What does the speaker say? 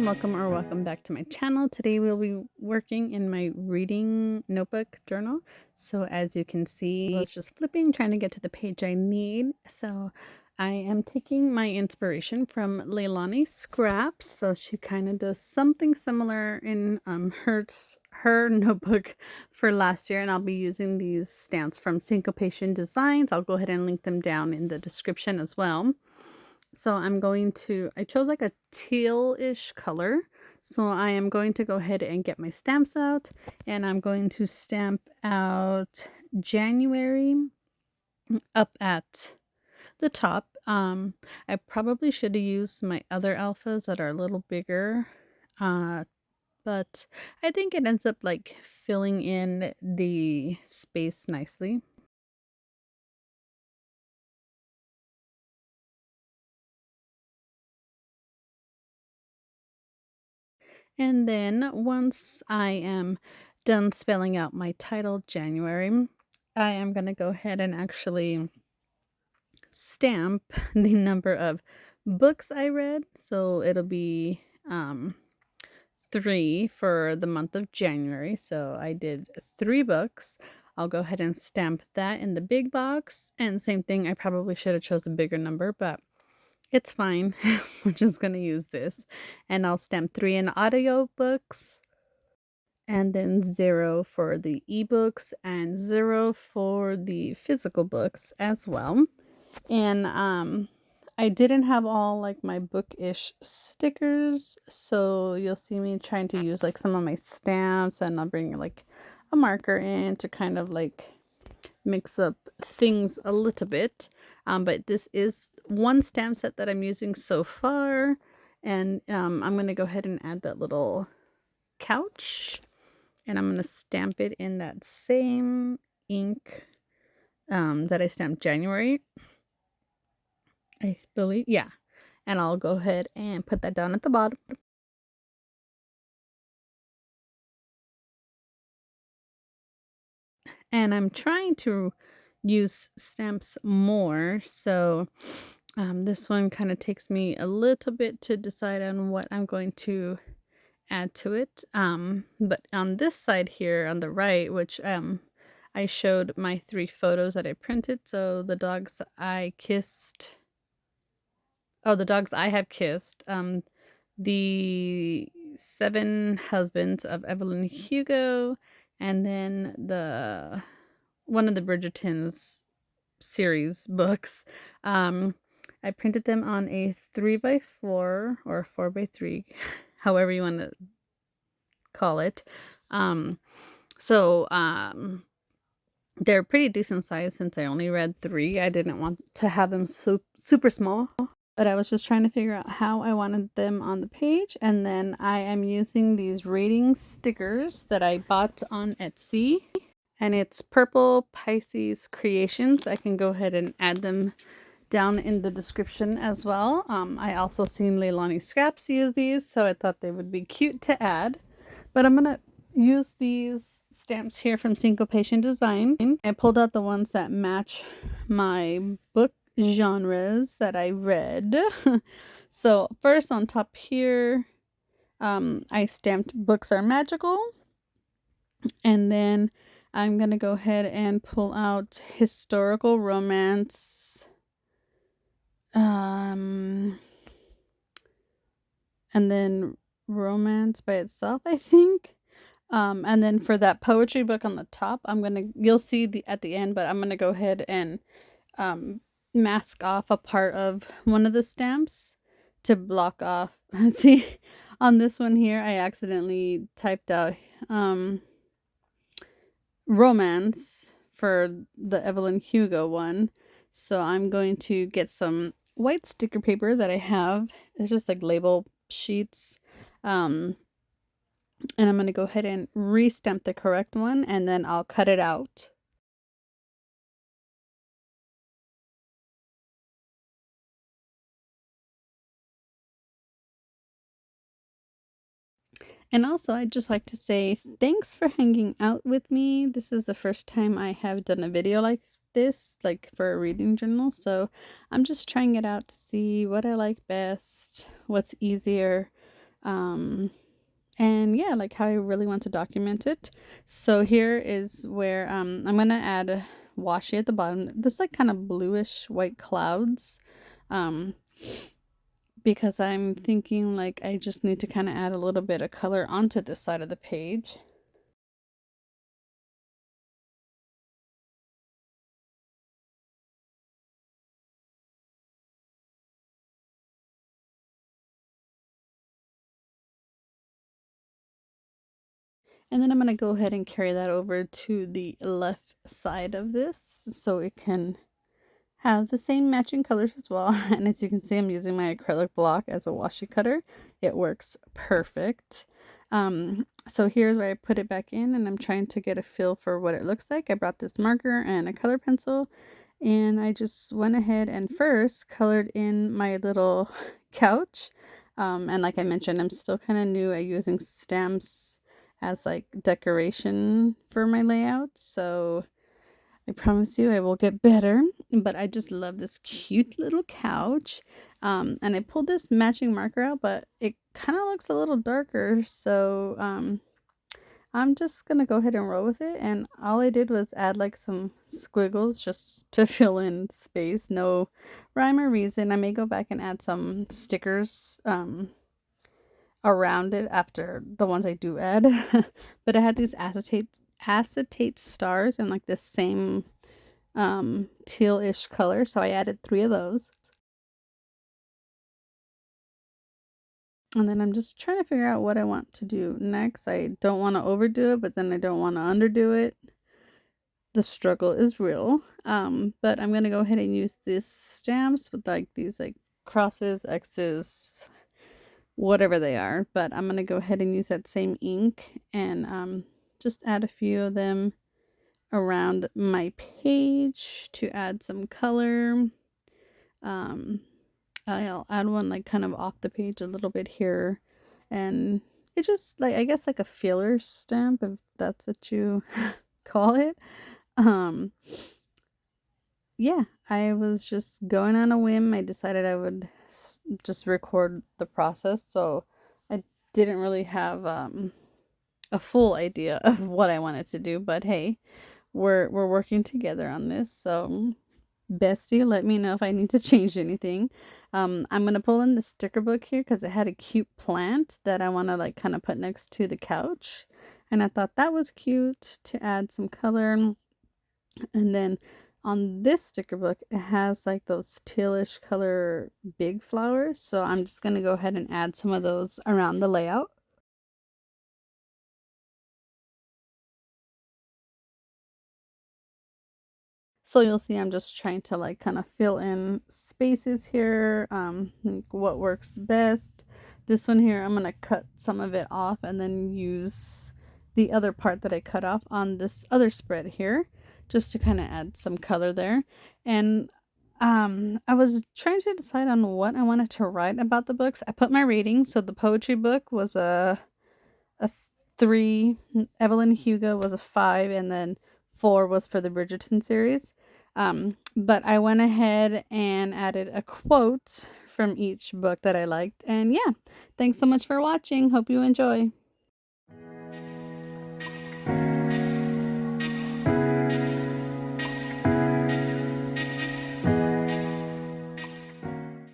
welcome or welcome back to my channel. Today we'll be working in my reading notebook journal. So as you can see, I was just flipping, trying to get to the page I need. So I am taking my inspiration from Leilani Scraps. So she kind of does something similar in her notebook for last year, and I'll be using these stamps from Syncopation Designs. I'll go ahead and link them down in the description as well. So I chose like a teal-ish color. So I am going to go ahead and get my stamps out, and I'm going to stamp out January up at the top. I probably should have used my other alphas that are a little bigger, but I think it ends up like filling in the space nicely. And then once I am done spelling out my title, January, I am going to go ahead and actually stamp the number of books I read. So it'll be 3 for the month of January. So I did 3 books. I'll go ahead and stamp that in the big box. And same thing, I probably should have chosen a bigger number, but it's fine. We're just going to use this. And I'll stamp 3 in audio books, and then 0 for the ebooks and 0 for the physical books as well. And I didn't have all like my bookish stickers, so you'll see me trying to use like some of my stamps, and I'll bring like a marker in to kind of like mix up things a little bit. But this is one stamp set that I'm using so far, and I'm going to go ahead and add that little couch, and I'm going to stamp it in that same ink that I stamped January, I believe. Yeah. And I'll go ahead and put that down at the bottom. And I'm trying to use stamps more, so this one kind of takes me a little bit to decide on what I'm going to add to it. But on this side here on the right, which I showed my 3 photos that I printed. So the dogs I kissed. Oh, the dogs I have kissed. The 7 husbands of Evelyn Hugo, and then one of the Bridgertons series books. I printed them on a 3x4 or 4x3, however you want to call it. They're pretty decent size since I only read 3. I didn't want to have them super small, but I was just trying to figure out how I wanted them on the page. And then I am using these rating stickers that I bought on Etsy, and it's Purple Pisces Creations. I can go ahead and add them down in the description as well. I also seen Leilani Scraps use these, so I thought they would be cute to add. But I'm gonna use these stamps here from Syncopation Design. I pulled out the ones that match my book genres that I read. So first on top here, I stamped Books Are Magical, and then I'm gonna go ahead and pull out Historical Romance, and then Romance by itself, I think. And then for that poetry book on the top, you'll see at the end, but I'm gonna go ahead and mask off a part of one of the stamps to block off. See, on this one here, I accidentally typed out romance for the Evelyn Hugo one. So I'm going to get some white sticker paper that I have. It's just like label sheets. And I'm going to go ahead and re-stamp the correct one, and then I'll cut it out. And also, I'd just like to say thanks for hanging out with me. This is the first time I have done a video like this, like for a reading journal. So I'm just trying it out to see what I like best, what's easier. And yeah, like how I really want to document it. So here is where I'm gonna add washi at the bottom. This like kind of bluish white clouds. Um, because I'm thinking like I just need to kind of add a little bit of color onto this side of the page. And then I'm going to go ahead and carry that over to the left side of this so it can have the same matching colors as well. And as you can see, I'm using my acrylic block as a washi cutter. It works perfect. So here's where I put it back in, and I'm trying to get a feel for what it looks like. I brought this marker and a color pencil, and I just went ahead and first colored in my little couch. And like I mentioned, I'm still kind of new at using stamps as like decoration for my layout. So I promise you I will get better, but I just love this cute little couch. And I pulled this matching marker out, but it kind of looks a little darker. So I'm just gonna go ahead and roll with it. And all I did was add like some squiggles just to fill in space. No rhyme or reason. I may go back and add some stickers around it after the ones I do add. But I had these acetate stars in like the same teal-ish color, so I added 3 of those. And then I'm just trying to figure out what I want to do next. I don't want to overdo it, but then I don't want to underdo it. The struggle is real. But I'm gonna go ahead and use these stamps with like these like crosses, X's, whatever they are. But I'm gonna go ahead and use that same ink and just add a few of them around my page to add some color. I'll add one like kind of off the page a little bit here, and it just like I guess like a filler stamp, if that's what you call it. um yeah, I was just going on a whim. I decided I would just record the process, so I didn't really have a full idea of what I wanted to do, but hey, we're working together on this. So bestie, let me know if I need to change anything. I'm gonna pull in the sticker book here because it had a cute plant that I want to like kind of put next to the couch, and I thought that was cute to add some color. And then on this sticker book, it has like those tealish color big flowers, so I'm just gonna go ahead and add some of those around the layout. So you'll see I'm just trying to like kind of fill in spaces here, like what works best. This one here, I'm gonna cut some of it off and then use the other part that I cut off on this other spread here, just to kind of add some color there. And I was trying to decide on what I wanted to write about the books. I put my rating, so the poetry book was a 3, Evelyn Hugo was a 5, and then 4 was for the Bridgerton series. But I went ahead and added a quote from each book that I liked. And yeah, thanks so much for watching. Hope you enjoy.